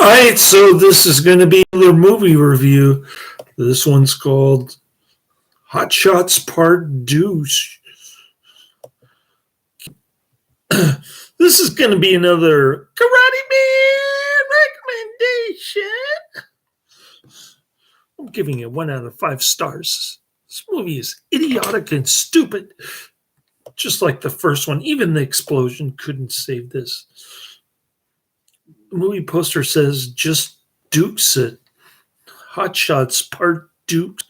right, so this is going to be another movie review. This one's called Hot Shots Part Deuce. This is going to be another Karate Man recommendation. I'm giving it 1 out of 5 stars. This movie is idiotic and stupid, just like the first one. Even the explosion couldn't save this. The movie poster says, just Dukes it. Hot Shots Part Dukes.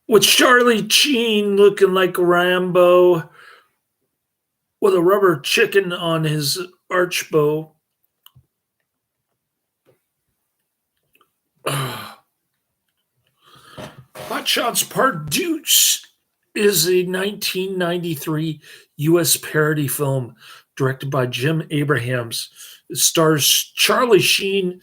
With Charlie Sheen looking like Rambo with a rubber chicken on his arch bow. Hot Shots Part Deuce is a 1993 U.S. parody film directed by Jim Abrahams. It stars Charlie Sheen,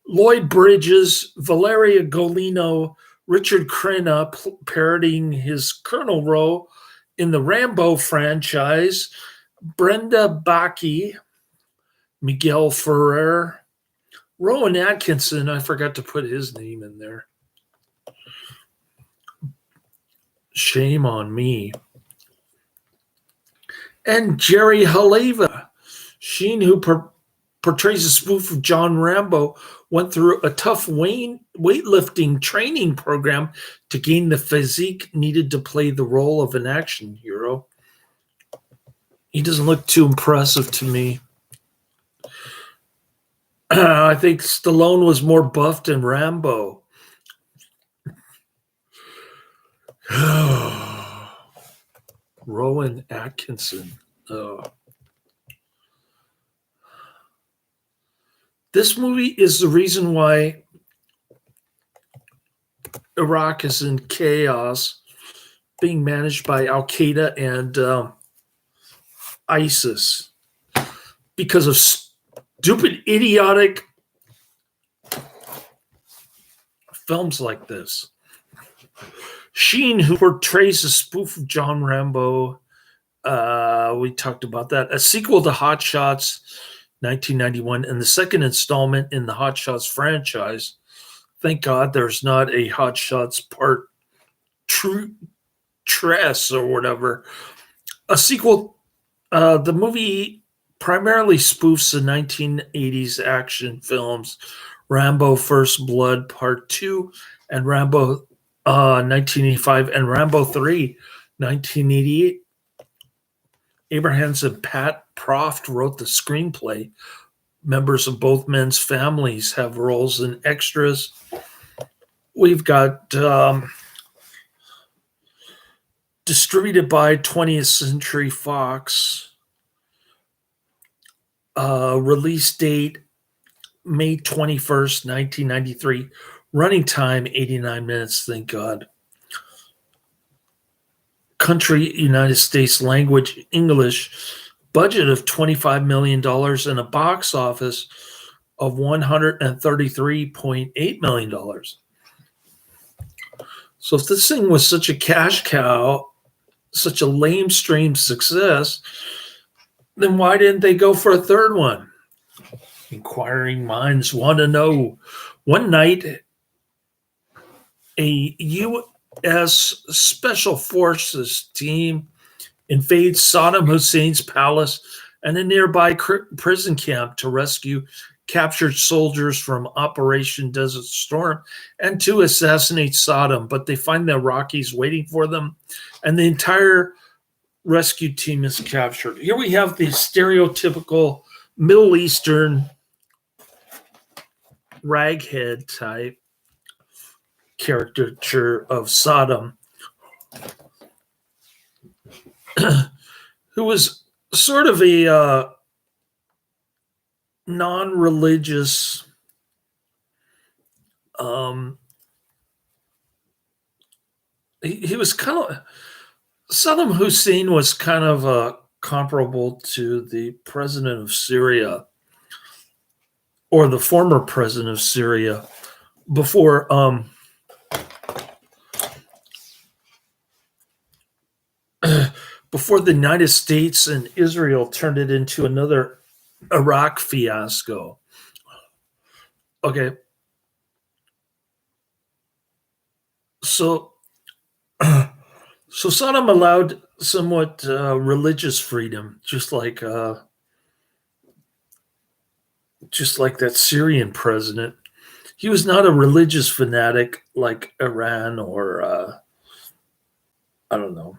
Lloyd Bridges, Valeria Golino, Richard Crenna parodying his Colonel role in the Rambo franchise, Brenda, Bakke, Miguel, Ferrer, Rowan Atkinson. I forgot to put his name in there. Shame on me. And Jerry Haleva. Sheen, who portrays a spoof of John Rambo, went through a tough weightlifting training program to gain the physique needed to play the role of an action hero. He doesn't look too impressive to me. I think Stallone was more buffed than Rambo. Rowan Atkinson. This movie is the reason why Iraq is in chaos, being managed by Al Qaeda and ISIS because of stupid, idiotic films like this. Sheen, who portrays a spoof of John Rambo, we talked about that. A sequel to Hot Shots, 1991, and the second installment in the Hot Shots franchise. Thank God there's not a Hot Shots Part Tress or whatever. A sequel, the movie primarily spoofs the 1980s action films Rambo First Blood Part 2 and Rambo 1985 and Rambo 3 1988. Abrahams and Pat Proft wrote the screenplay. Members of both men's families have roles in extras. We've got distributed by 20th Century Fox. Release date May 21st, 1993. Running time 89 minutes, thank God. Country, United States. Language, English. Budget of $25 million and a box office of $133.8 million. So if this thing was such a cash cow, such a lamestream success, then why didn't they go for a third one? Inquiring minds want to know. One night, a U.S. Special Forces team invades Saddam Hussein's palace and a nearby prison camp to rescue captured soldiers from Operation Desert Storm and to assassinate Saddam. But they find the Iraqis waiting for them, and the entire rescue team is captured. Here we have the stereotypical Middle Eastern raghead type caricature of Saddam, who was sort of a non-religious he was kind of Saddam Hussein was kind of comparable to the president of Syria, or the former president of Syria, before before the United States and Israel turned it into another Iraq fiasco. Okay, so so Saddam allowed somewhat religious freedom, just like that Syrian president. He was not a religious fanatic like Iran or I don't know,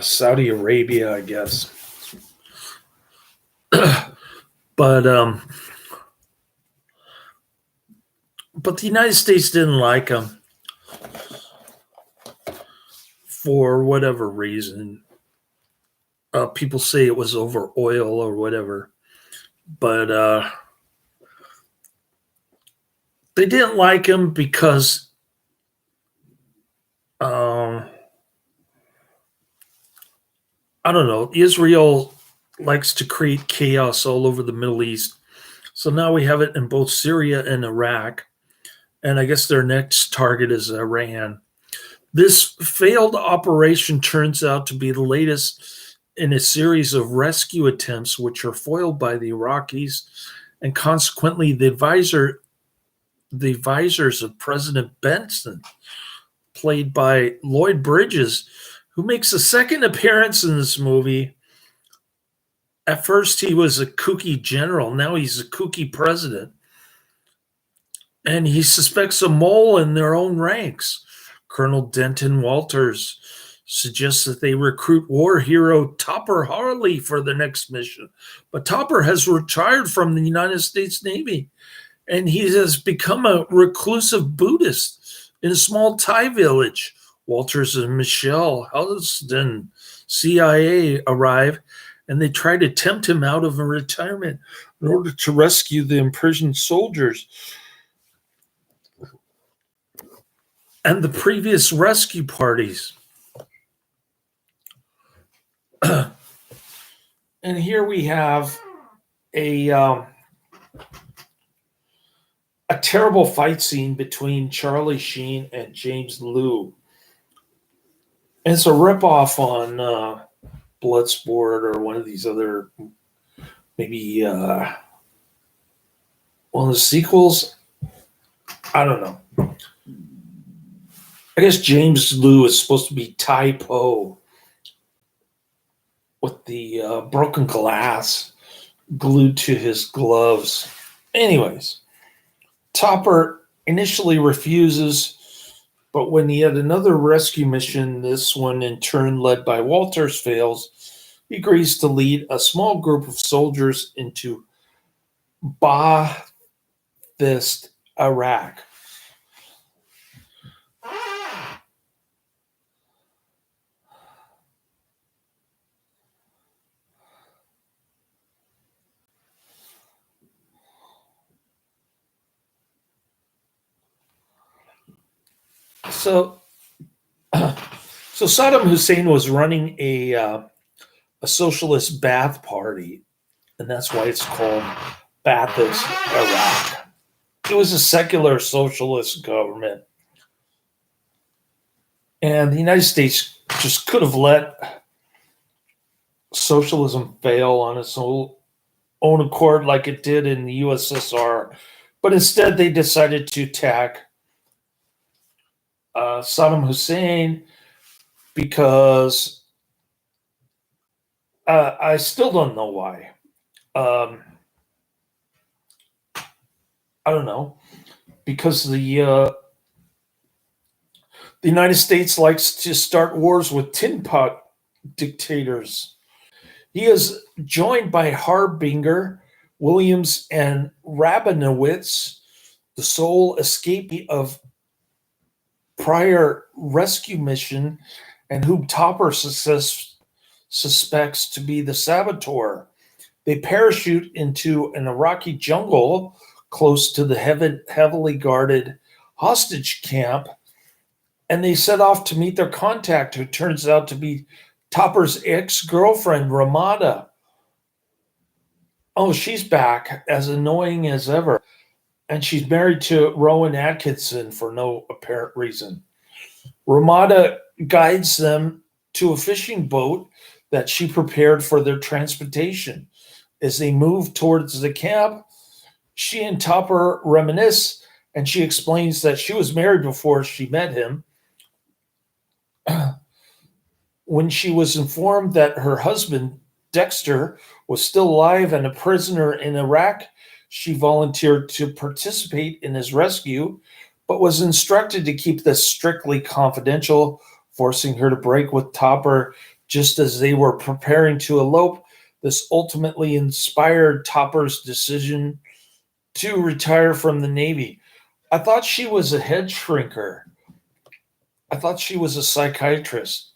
Saudi Arabia, I guess. but but the United States didn't like him for whatever reason. People say it was over oil or whatever, but they didn't like him because um, I don't know. Israel likes to create chaos all over the Middle East. So now we have it in both Syria and Iraq. And I guess their next target is Iran. This failed operation turns out to be the latest in a series of rescue attempts, which are foiled by the Iraqis, and consequently, the advisors of President Benson, played by Lloyd Bridges, who makes a second appearance in this movie. At first, he was a kooky general. Now he's a kooky president. And he suspects a mole in their own ranks. Colonel Denton Walters suggests that they recruit war hero Topper Harley for the next mission. But Topper has retired from the United States Navy, and he has become a reclusive Buddhist in a small Thai village. Walters and Michelle Helston, CIA, arrive, and they try to tempt him out of a retirement in order to rescue the imprisoned soldiers. And the previous rescue parties. And here we have a terrible fight scene between Charlie Sheen and James Liu. And it's a ripoff on Bloodsport or one of these other, maybe one of the sequels. I don't know. I guess James Liu is supposed to be Tai Po with the broken glass glued to his gloves. Anyways, Topper initially refuses, but when yet another rescue mission, this one in turn led by Walters, fails, he agrees to lead a small group of soldiers into Ba'athist Iraq. So Saddam Hussein was running a socialist Ba'ath party, and that's why it's called Ba'athist Iraq. It was a secular socialist government, and the United States just could have let socialism fail on its own accord, like it did in the USSR, but instead they decided to attack Saddam Hussein because I still don't know why. I don't know, because the United States likes to start wars with tin pot dictators. He is joined by Harbinger, Williams, and Rabinowitz, the sole escapee of prior rescue mission, and whom Topper suspects to be the saboteur. They parachute into an Iraqi jungle close to the heavily guarded hostage camp, and they set off to meet their contact, who turns out to be Topper's ex-girlfriend, Ramada. Oh, she's back, as annoying as ever. And she's married to Rowan Atkinson for no apparent reason. Ramada guides them to a fishing boat that she prepared for their transportation. As they move towards the camp, she and Topper reminisce, and she explains that she was married before she met him. When she was informed that her husband, Dexter, was still alive and a prisoner in Iraq, she volunteered to participate in his rescue, but was instructed to keep this strictly confidential, forcing her to break with Topper just as they were preparing to elope. This ultimately inspired Topper's decision to retire from the Navy. I thought she was a head shrinker. I thought she was a psychiatrist.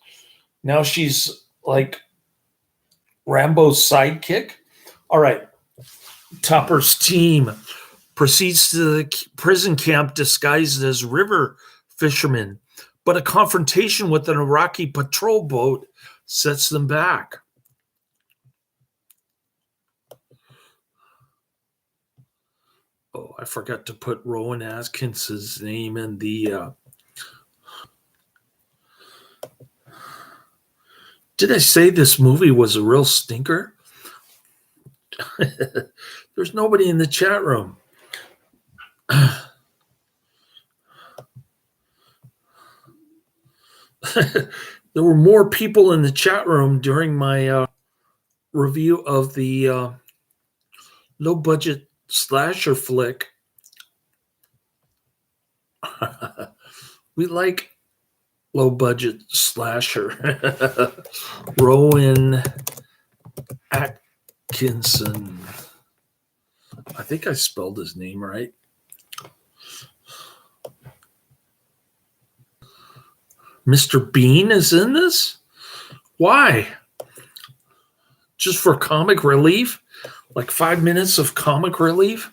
Now she's like Rambo's sidekick. All right. Topper's team proceeds to the prison camp disguised as river fishermen, but a confrontation with an Iraqi patrol boat sets them back. Oh, I forgot to put Rowan Atkinson's name in the. Did I say this movie was a real stinker? There's nobody in the chat room. There were more people in the chat room during my review of the low-budget slasher flick. We like low-budget slasher. Rowan Atkinson. I think I spelled his name right. Mr. Bean is in this? Why? Just for comic relief? Like 5 minutes of comic relief?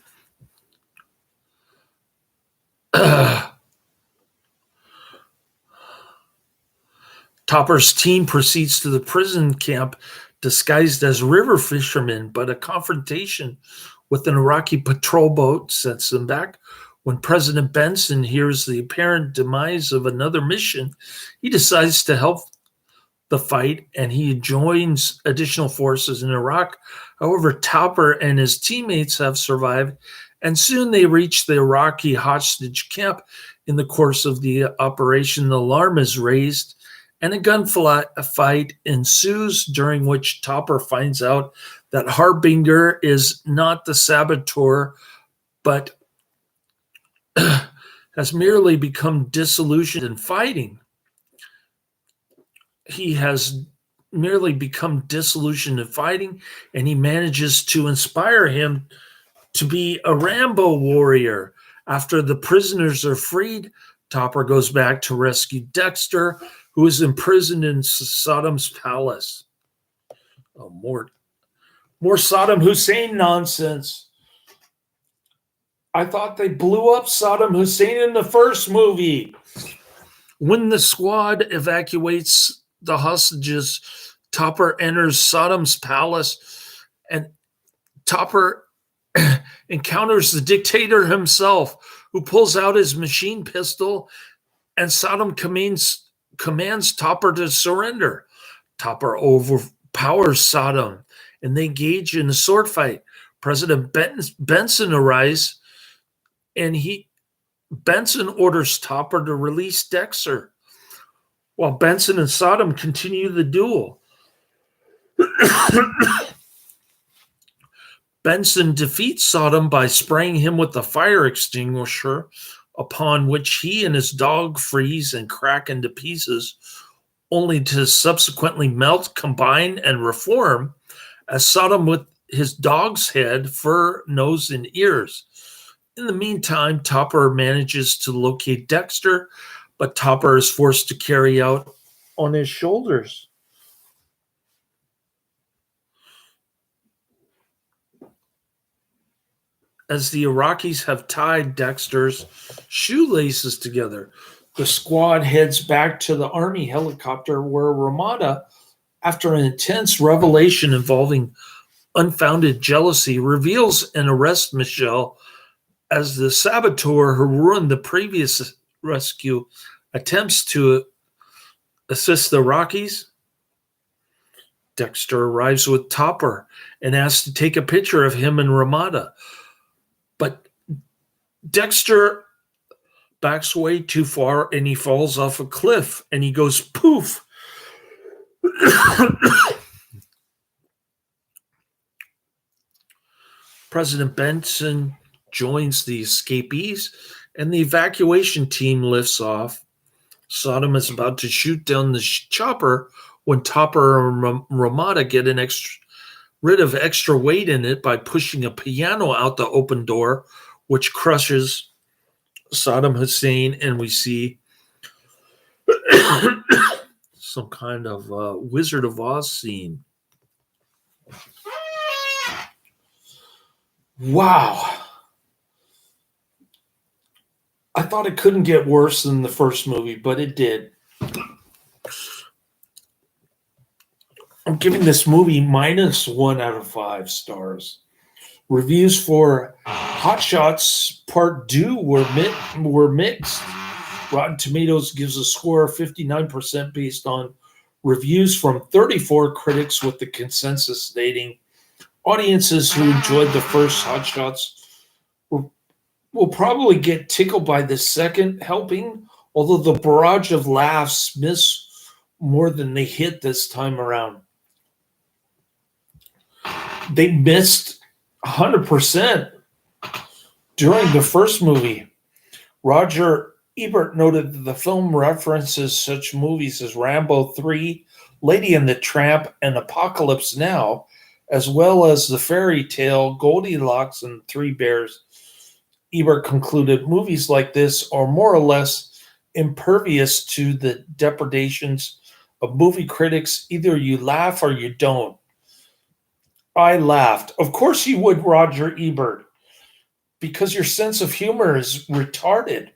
Topper's team proceeds to the prison camp disguised as river fishermen, but a confrontation with an Iraqi patrol boat sets them back. When President Benson hears the apparent demise of another mission, he decides to help the fight, and he joins additional forces in Iraq. However, Topper and his teammates have survived, and soon they reach the Iraqi hostage camp. In the course of the operation, the alarm is raised, and a gunfight ensues, during which Topper finds out that Harbinger is not the saboteur, but has merely become disillusioned in fighting. He has merely become disillusioned in fighting, and he manages to inspire him to be a Rambo warrior. After the prisoners are freed, Topper goes back to rescue Dexter, who is imprisoned in Saddam's palace. Oh, more Saddam Hussein nonsense. I thought they blew up Saddam Hussein in the first movie. When the squad evacuates the hostages, Topper enters Saddam's palace, and Topper encounters the dictator himself, who pulls out his machine pistol, and Saddam commands Topper to surrender. Topper overpowers Saddam, and they engage in a sword fight. President Benson arrives, and Benson orders Topper to release Dexter, while Benson and Saddam continue the duel. Benson defeats Saddam by spraying him with a fire extinguisher, upon which he and his dog freeze and crack into pieces, only to subsequently melt, combine, and reform as Saddam with his dog's head, fur, nose, and ears. In the meantime, Topper manages to locate Dexter, but Topper is forced to carry out on his shoulders. As the Iraqis have tied Dexter's shoelaces together, the squad heads back to the army helicopter, where Ramada, after an intense revelation involving unfounded jealousy, reveals and arrests Michelle as the saboteur who ruined the previous rescue attempts to assists the Rockies. Dexter arrives with Topper and asks to take a picture of him and Ramada. But Dexter backs way too far and he falls off a cliff and he goes poof. President Benson joins the escapees and the evacuation team lifts off. Sodom is about to shoot down the chopper when Topper and Ramada get rid of extra weight in it by pushing a piano out the open door, which crushes Saddam Hussein, and we see some kind of Wizard of Oz scene. Wow. I thought it couldn't get worse than the first movie, but it did. I'm giving this movie -1 out of 5 stars. Reviews for Hot Shots Part 2 were mixed. Rotten Tomatoes gives a score of 59% based on reviews from 34 critics, with the consensus stating audiences who enjoyed the first Hot Shots will probably get tickled by the second helping, although the barrage of laughs miss more than they hit this time around. They missed 100% during the first movie. Roger Ebert noted that the film references such movies as Rambo 3, Lady and the Tramp, and Apocalypse Now, as well as the fairy tale Goldilocks and the Three Bears. Ebert concluded movies like this are more or less impervious to the depredations of movie critics. Either you laugh or you don't. I laughed. Of course you would, Roger Ebert, because your sense of humor is retarded.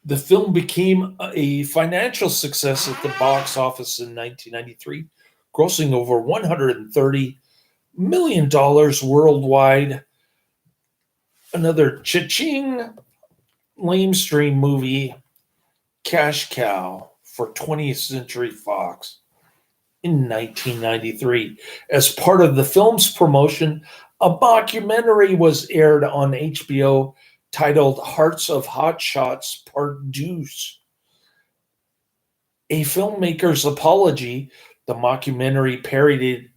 The film became a financial success at the box office in 1993, grossing over $130 million worldwide. Another cha-ching lamestream movie, cash cow for 20th Century Fox in 1993. As part of the film's promotion, a mockumentary was aired on HBO titled Hearts of Hot Shots Part Deuce. A Filmmaker's Apology, the mockumentary parodied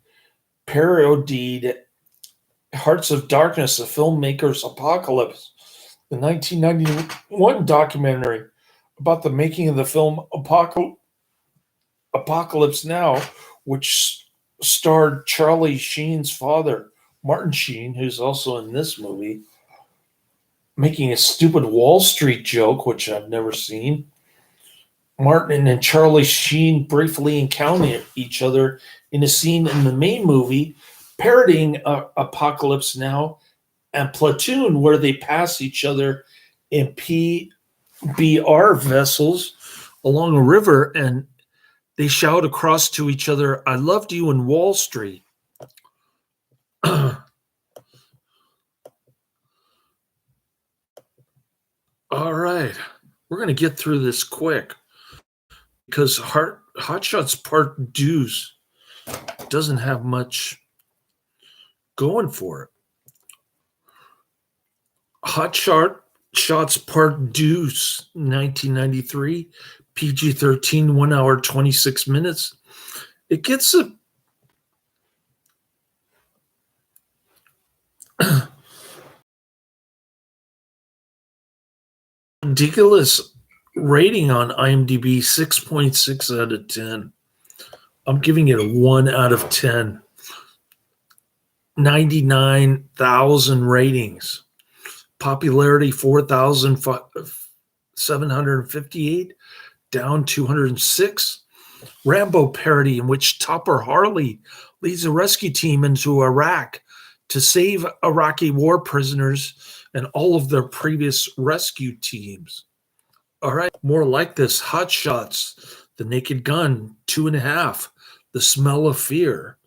Hearts of Darkness, a Filmmaker's Apocalypse, the 1991 documentary about the making of the film Apocalypse Now, which starred Charlie Sheen's father, Martin Sheen, who's also in this movie, making a stupid Wall Street joke, which I've never seen. Martin and Charlie Sheen briefly encounter each other in a scene in the main movie, parodying Apocalypse Now and Platoon, where they pass each other in PBR vessels along a river and they shout across to each other, "I loved you in Wall Street." All right. We're going to get through this quick because Hot Shots Part Deuce doesn't have much going for it. Hot Shots Part Deuce, 1993, PG-13, 1 hour, 26 minutes. It gets a ridiculous rating on IMDb, 6.6 out of 10. I'm giving it a 1 out of 10. 99,000 ratings. Popularity 4,758, down 206. Rambo parody in which Topper Harley leads a rescue team into Iraq to save Iraqi war prisoners and all of their previous rescue teams. All right, more like this. Hot Shots, The Naked Gun, 2.5. The Smell of Fear.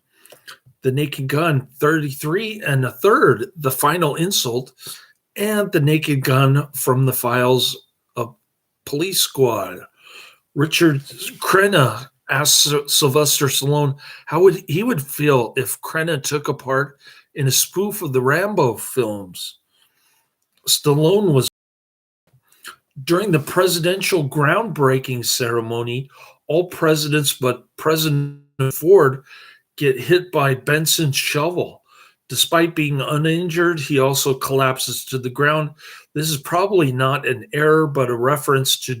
The Naked Gun, 33 and a third. The Final Insult. And The Naked Gun from the Files of Police Squad. Richard Crenna asked Sylvester Stallone how he would feel if Crenna took a part in a spoof of the Rambo films. Stallone was during the presidential groundbreaking ceremony. All presidents but President Ford get hit by Benson's shovel. Despite being uninjured, he also collapses to the ground. This is probably not an error, but a reference to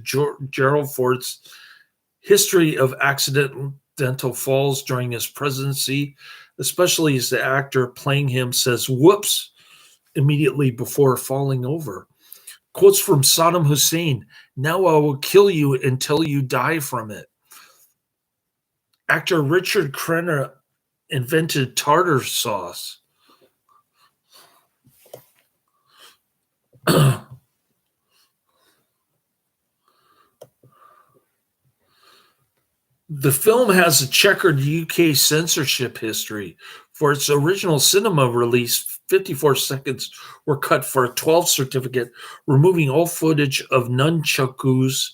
Gerald Ford's history of accidental falls during his presidency, especially as the actor playing him says whoops immediately before falling over. Quotes from Saddam Hussein: "Now I will kill you until you die from it." Actor Richard Crenna invented tartar sauce. The film has a checkered UK censorship history. For its original cinema release, 54 seconds were cut for a 12 certificate, removing all footage of nunchakus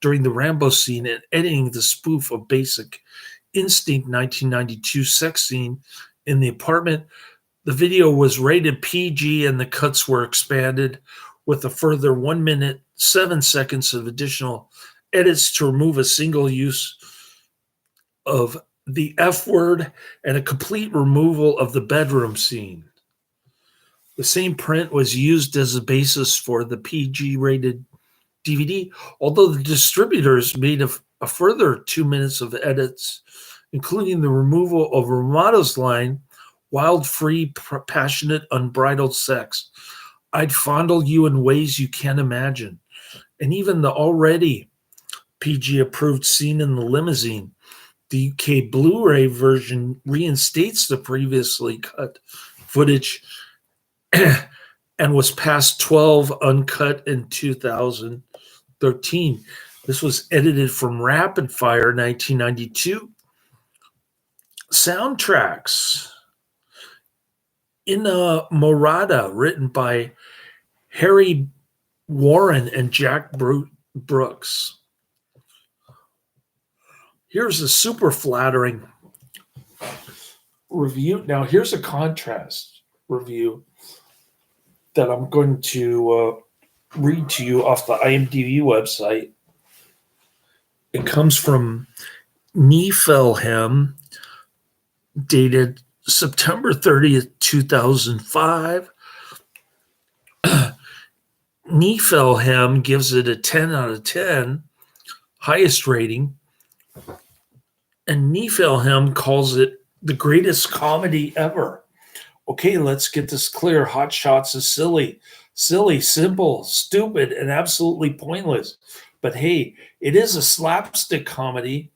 during the Rambo scene and editing the spoof of Basic Instinct 1992 sex scene in the apartment. The video was rated PG and the cuts were expanded with a further 1 minute, 7 seconds of additional edits to remove a single use of the F word and a complete removal of the bedroom scene. The same print was used as a basis for the PG rated DVD, although the distributors made a further 2 minutes of edits, including the removal of Romano's line, "Wild, free, passionate, unbridled sex. I'd fondle you in ways you can't imagine." And even the already PG approved scene in the limousine. The UK Blu-ray version reinstates the previously cut footage and was past 12 uncut in 2013. This was edited from Rapid Fire 1992. Soundtracks. In a Morada, written by Harry Warren and Jack Brooks. Here's a super flattering review. Now, here's a contrast review that I'm going to read to you off the IMDb website. It comes from Niflheim, dated September 30th, 2005. Niflheim gives it a 10 out of 10, highest rating. And Niflheim calls it the greatest comedy ever. Okay, let's get this clear. Hot Shots is silly, simple, stupid, and absolutely pointless. But hey, it is a slapstick comedy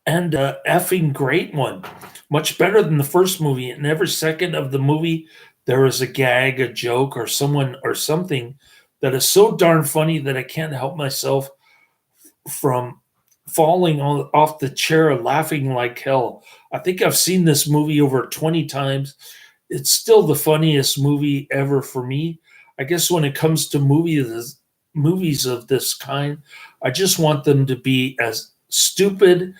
and a effing great one. Much better than the first movie. In every second of the movie, there is a gag, a joke, or someone or something that is so darn funny that I can't help myself from falling off the chair laughing like hell. I think I've seen this movie over 20 times. It's still the funniest movie ever for me. I guess when it comes to movies of this kind, I just want them to be as stupid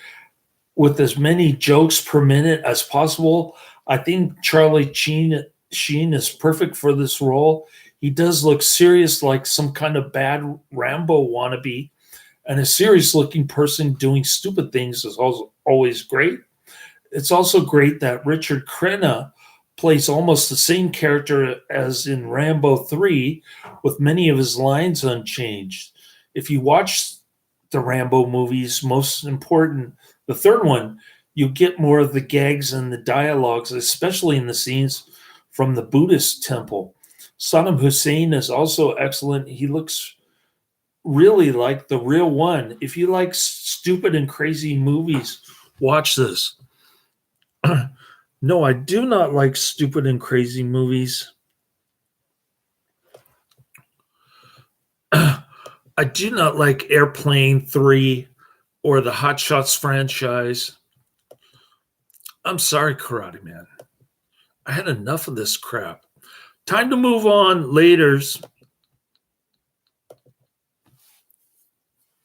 with as many jokes per minute as possible. I think Charlie Sheen is perfect for this role. He does look serious, like some kind of bad Rambo wannabe, and a serious-looking person doing stupid things is also always great. It's also great that Richard Crenna plays almost the same character as in Rambo 3, with many of his lines unchanged. If you watch the Rambo movies, most important, the third one, you get more of the gags and the dialogues, especially in the scenes from the Buddhist temple. Saddam Hussein is also excellent. He looks really like the real one. If you like stupid and crazy movies, watch this. No, I do not like stupid and crazy movies. I do not like Airplane 3 or the Hot Shots franchise. I'm sorry, Karate Man. I had enough of this crap. Time to move on. Laters.